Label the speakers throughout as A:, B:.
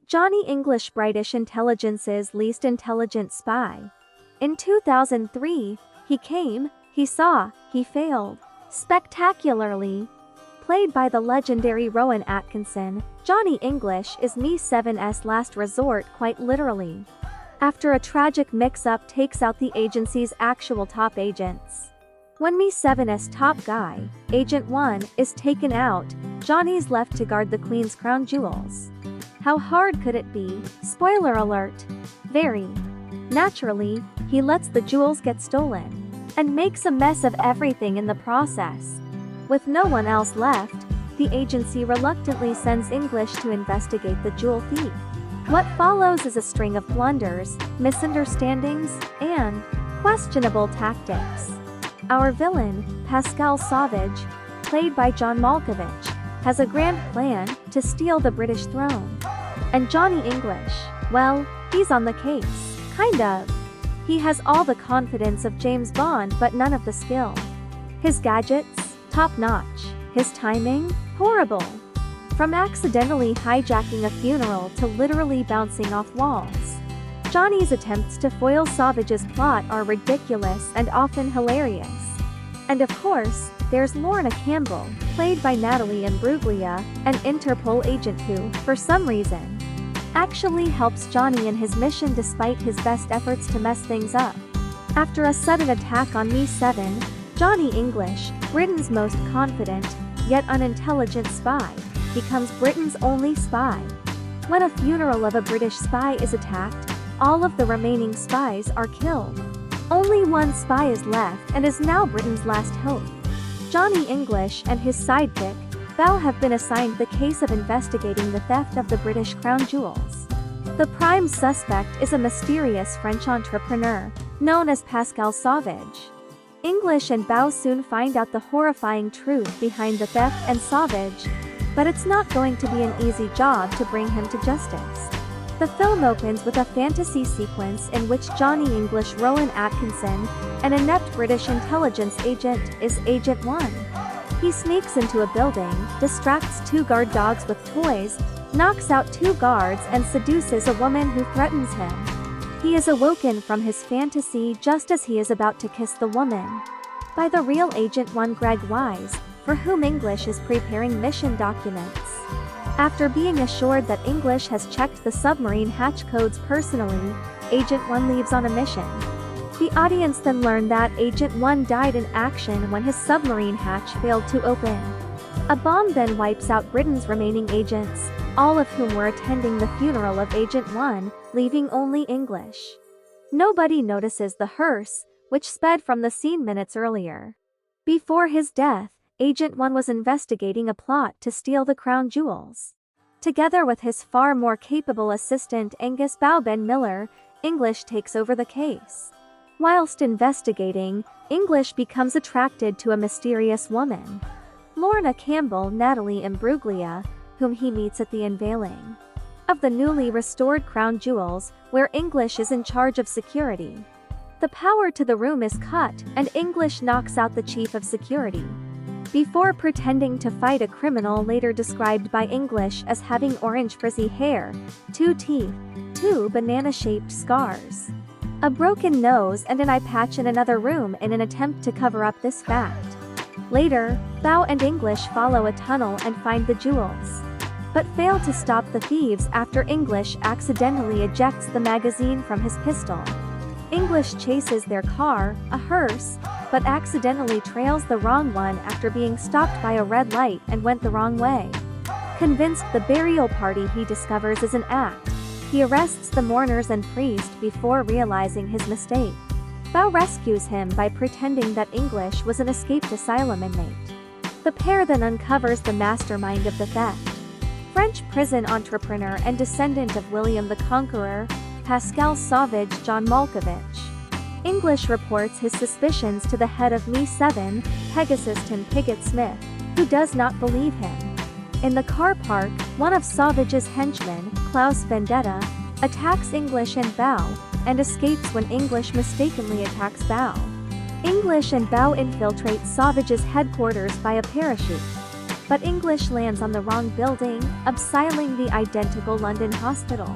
A: Johnny English, British intelligence's least intelligent spy. In 2003, he came, he saw, he failed. Spectacularly. Played by the legendary Rowan Atkinson, Johnny English is Mi-7's last resort, quite literally. After a tragic mix-up takes out the agency's actual top agents. When Mi-7's top guy, Agent 1, is taken out, Johnny's left to guard the Queen's crown jewels. How hard could it be? Spoiler alert. Very. Naturally, he lets the jewels get stolen, and makes a mess of everything in the process. With no one else left, the agency reluctantly sends English to investigate the jewel thief. What follows is a string of blunders, misunderstandings, and questionable tactics. Our villain, Pascal Sauvage, played by John Malkovich, has a grand plan to steal the British throne. And Johnny English, well, he's on the case, kind of. He has all the confidence of James Bond but none of the skill. His gadgets, top-notch. His timing, horrible. From accidentally hijacking a funeral to literally bouncing off walls. Johnny's attempts to foil Sauvage's plot are ridiculous and often hilarious. And of course, there's Lorna Campbell, played by Natalie Imbruglia, an Interpol agent who, for some reason, actually helps Johnny in his mission despite his best efforts to mess things up. After a sudden attack on Mi-7, Johnny English, Britain's most confident, yet unintelligent spy, becomes Britain's only spy. When a funeral of a British spy is attacked, all of the remaining spies are killed. Only one spy is left and is now Britain's last hope. Johnny English and his sidekick, Bao, have been assigned the case of investigating the theft of the British crown jewels. The prime suspect is a mysterious French entrepreneur, known as Pascal Sauvage. English and Bao soon find out the horrifying truth behind the theft and Sauvage, but it's not going to be an easy job to bring him to justice. The film opens with a fantasy sequence in which Johnny English, Rowan Atkinson, an inept British intelligence agent, is Agent 1. He sneaks into a building, distracts two guard dogs with toys, knocks out two guards and seduces a woman who threatens him. He is awoken from his fantasy just as he is about to kiss the woman. By the real Agent 1, Greg Wise, for whom English is preparing mission documents. After being assured that English has checked the submarine hatch codes personally, Agent 1 leaves on a mission. The audience then learn that Agent 1 died in action when his submarine hatch failed to open. A bomb then wipes out Britain's remaining agents, all of whom were attending the funeral of Agent 1, leaving only English. Nobody notices the hearse, which sped from the scene minutes earlier. Before his death, Agent 1 was investigating a plot to steal the crown jewels. Together with his far more capable assistant Angus Bao Ben Miller, English takes over the case. Whilst investigating, English becomes attracted to a mysterious woman, Lorna Campbell, Natalie Imbruglia, whom he meets at the unveiling of the newly restored crown jewels, where English is in charge of security. The power to the room is cut, and English knocks out the chief of security. Before pretending to fight a criminal later described by English as having orange frizzy hair, 2 teeth, 2 banana-shaped scars, a broken nose and an eye patch in another room in an attempt to cover up this fact. Later, Bao and English follow a tunnel and find the jewels, but fail to stop the thieves after English accidentally ejects the magazine from his pistol. English chases their car, a hearse, but accidentally trails the wrong one after being stopped by a red light and went the wrong way. Convinced the burial party he discovers is an act, he arrests the mourners and priest before realizing his mistake. Bao rescues him by pretending that English was an escaped asylum inmate. The pair then uncovers the mastermind of the theft. French prison entrepreneur and descendant of William the Conqueror, Pascal Sauvage, John Malkovich. English reports his suspicions to the head of Mi-7, Pegasus Tim Pigott-Smith, who does not believe him. In the car park, one of Sauvage's henchmen, Klaus Vendetta, attacks English and Bao, and escapes when English mistakenly attacks Bao. English and Bao infiltrate Sauvage's headquarters by a parachute. But English lands on the wrong building, obsiling the identical London hospital.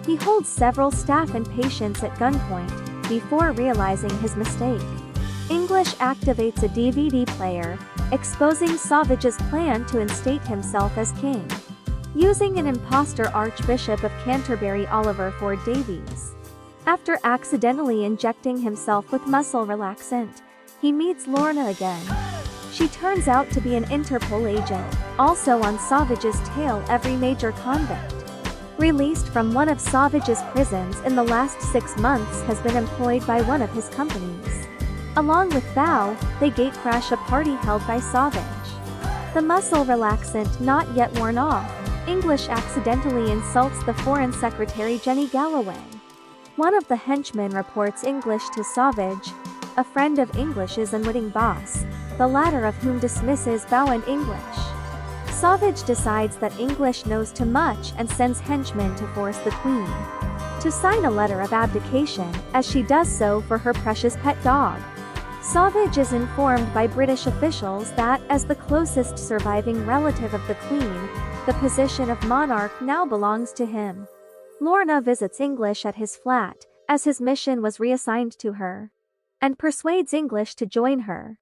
A: He holds several staff and patients at gunpoint before realizing his mistake. English activates a DVD player, exposing Savage's plan to instate himself as king, using an imposter Archbishop of Canterbury Oliver Ford Davies. After accidentally injecting himself with muscle relaxant, he meets Lorna again. She turns out to be an Interpol agent, also on Savage's tail. Every major convict released from one of Savage's prisons in the last 6 months has been employed by one of his companies. Along with Bao, they gatecrash a party held by Savage. The muscle relaxant not yet worn off, English accidentally insults the Foreign Secretary Jenny Galloway. One of the henchmen reports English to Savage, a friend of English's unwitting boss, the latter of whom dismisses Bao and English. Savage decides that English knows too much and sends henchmen to force the Queen to sign a letter of abdication, as she does so for her precious pet dog. Savage is informed by British officials that, as the closest surviving relative of the Queen, the position of monarch now belongs to him. Lorna visits English at his flat, as his mission was reassigned to her, and persuades English to join her.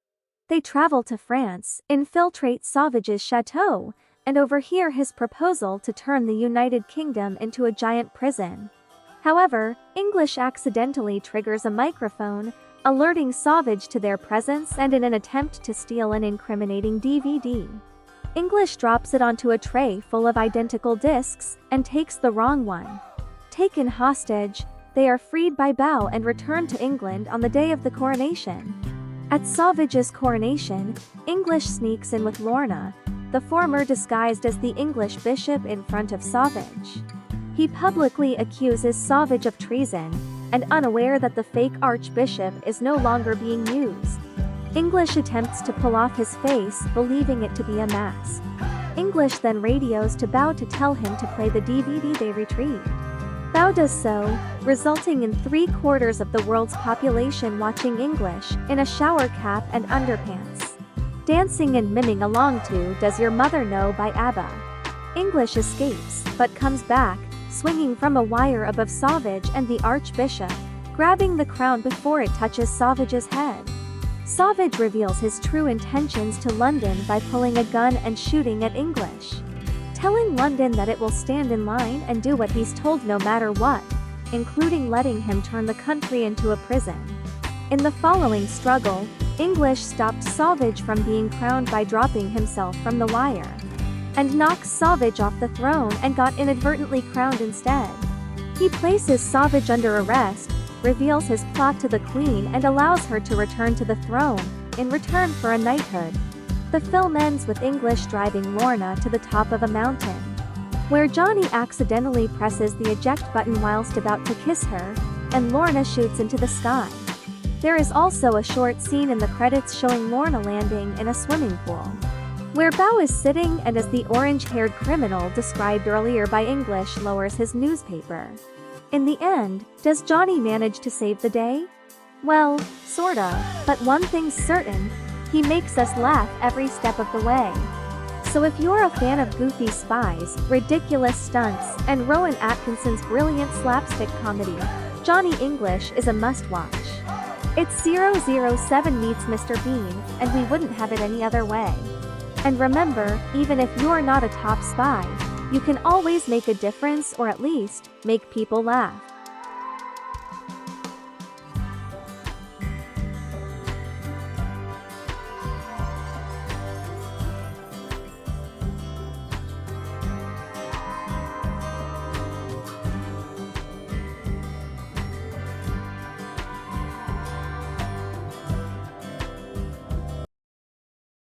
A: They travel to France, infiltrate Savage's chateau, and overhear his proposal to turn the United Kingdom into a giant prison. However, English accidentally triggers a microphone, alerting Savage to their presence and in an attempt to steal an incriminating DVD. English drops it onto a tray full of identical discs and takes the wrong one. Taken hostage, they are freed by Bao and returned to England on the day of the coronation. At Savage's coronation, English sneaks in with Lorna, the former disguised as the English bishop in front of Savage. He publicly accuses Savage of treason, and unaware that the fake archbishop is no longer being used. English attempts to pull off his face, believing it to be a mask. English then radios to Bao to tell him to play the DVD they retrieved. Bao does so, resulting in 3/4 of the world's population watching English, in a shower cap and underpants, dancing and miming along to Does Your Mother Know by ABBA. English escapes, but comes back, swinging from a wire above Savage and the Archbishop, grabbing the crown before it touches Savage's head. Savage reveals his true intentions to London by pulling a gun and shooting at English, telling London that it will stand in line and do what he's told no matter what, including letting him turn the country into a prison. In the following struggle, English stopped Savage from being crowned by dropping himself from the wire, and knocks Savage off the throne and got inadvertently crowned instead. He places Savage under arrest, reveals his plot to the Queen and allows her to return to the throne, in return for a knighthood. The film ends with English driving Lorna to the top of a mountain, where Johnny accidentally presses the eject button whilst about to kiss her, and Lorna shoots into the sky. There is also a short scene in the credits showing Lorna landing in a swimming pool, where Bao is sitting and as the orange-haired criminal described earlier by English lowers his newspaper. In the end, does Johnny manage to save the day? Well, sorta, but one thing's certain, he makes us laugh every step of the way. So if you're a fan of goofy spies, ridiculous stunts, and Rowan Atkinson's brilliant slapstick comedy, Johnny English is a must-watch. It's 007 meets Mr. Bean, and we wouldn't have it any other way. And remember, even if you're not a top spy, you can always make a difference or at least, make people laugh.